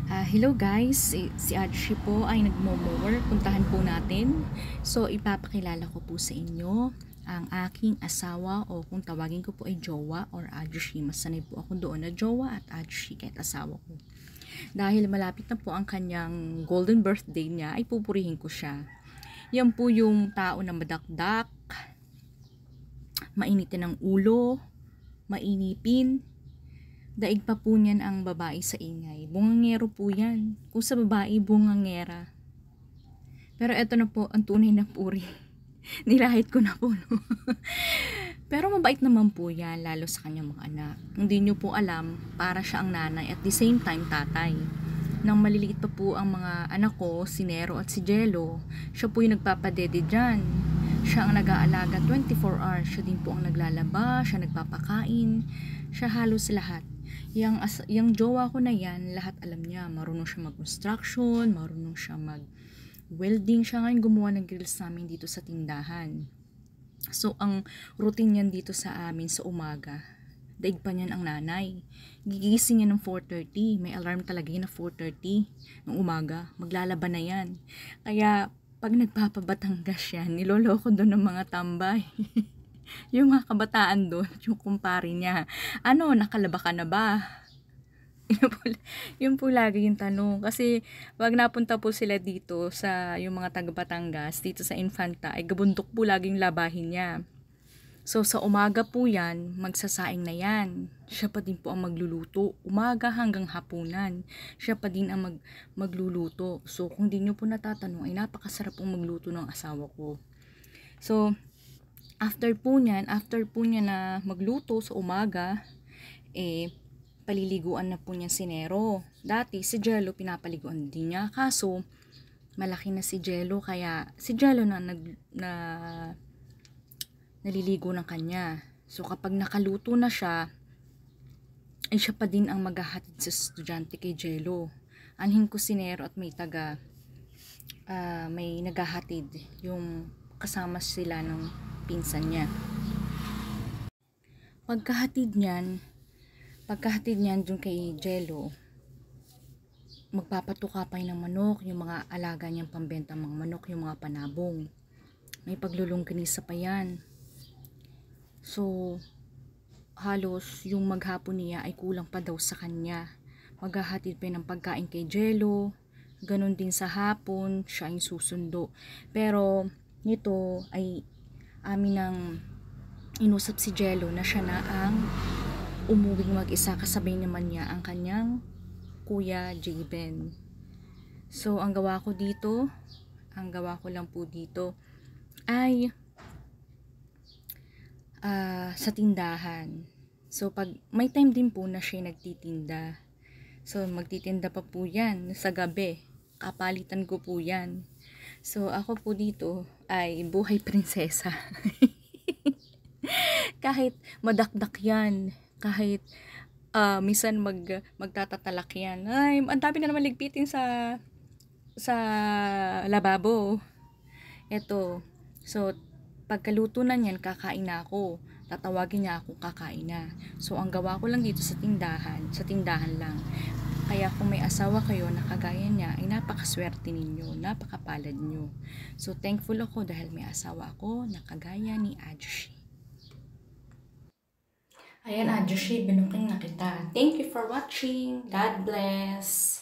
Hello guys, si Adshi po ay nagmo-mower. Puntahan po natin. So ipapakilala ko po sa inyo ang aking asawa o kung tawagin ko po ay jowa or Adshi. Masanay po ako doon na jowa at Adshi kahit asawa ko. Dahil malapit na po ang kanyang golden birthday niya, ay pupurihin ko siya. Yan po yung tao na madakdak, mainitin ng ulo, mainipin. Daig pa po niyan ang babae sa ingay. Bungangero po yan. Kung sa babae, bungangera. Pero eto na po, ang tunay na puri. Nilahit ko na po, no? Pero mabait naman po yan, lalo sa kanyang mga anak. Hindi nyo po alam, para siya ang nanay at the same time tatay. Nang maliliit pa po ang mga anak ko, si Nero at si Jello, siya po yung nagpapadede dyan. Siya ang nag-aalaga 24 hours. Siya din po ang naglalaba, siya nagpapakain. Siya halos lahat. Yung jowa ko na yan, lahat alam niya. Marunong siya mag-construction, marunong siya mag-welding. Siya ngayon gumawa ng grills namin dito sa tindahan. So, ang routine niyan dito sa amin sa umaga, daig pa niyan ang nanay. Gigising niya ng 4:30. May alarm talaga yun na 4:30 ng umaga. Maglalaba na yan. Kaya, pag nagpapabatanggas yan, niloloko doon ng mga tambay. Yung mga kabataan doon, yung kumpare niya, ano, nakalaba ka na ba? Yun po lagi yung tanong. Kasi, wag napunta po sila dito sa, yung mga taga Batangas, dito sa Infanta, ay gabundok po laging labahin niya. So, sa umaga po yan, magsasaing na yan. Siya pa din po ang magluluto. Umaga hanggang hapunan. Siya pa din ang magluluto. So, kung di nyo po natatanong, ay napakasarap pong magluto ng asawa ko. So, after po niya na magluto sa umaga, paliliguan na po niya si Nero. Dati, si Jello, pinapaliguan din niya. Kaso, malaki na si Jello, kaya si Jello na naliligo ng kanya. So, kapag nakaluto na siya, ay siya pa din ang maghahatid sa estudyante kay Jello. Anhin ko si Nero at may naghahatid. Yung kasama sila ng pinsan niya. Pagkahatid niyan dun kay Jello, magpapatukapay ng manok, yung mga alaga niyang pambenta mga manok, yung mga panabong. May paglulongganisa pa yan. So, halos yung maghapon niya ay kulang pa daw sa kanya. Maghahatid pa ng pagkain kay Jello, ganun din sa hapon, siya yung susundo. Pero, nito ay amin ang inusap si Jello na siya na ang umuwing mag-isa, kasabay naman niya ang kanyang kuya J-Ben. So, ang gawa ko lang po dito ay sa tindahan. So, pag may time din po na siya nagtitinda. So, magtitinda pa po yan sa gabi. Kapalitan ko po yan. So, ako po dito ay buhay prinsesa. Kahit madakdak yan, kahit minsan magtatatalak yan. Ay, ang dami na naman ligpitin sa lababo. Eto. So, pagkaluto na niyan, kakain na ako. Tatawagin niya ako, kakain na. So, ang gawa ko lang dito sa tindahan lang. Kaya kung may asawa kayo na kagaya niya, ay napakaswerte ninyo, napakapalad nyo. So, thankful ako dahil may asawa ako na kagaya ni Adshi. Ayan, Adshi, binuking na kita. Thank you for watching. God bless.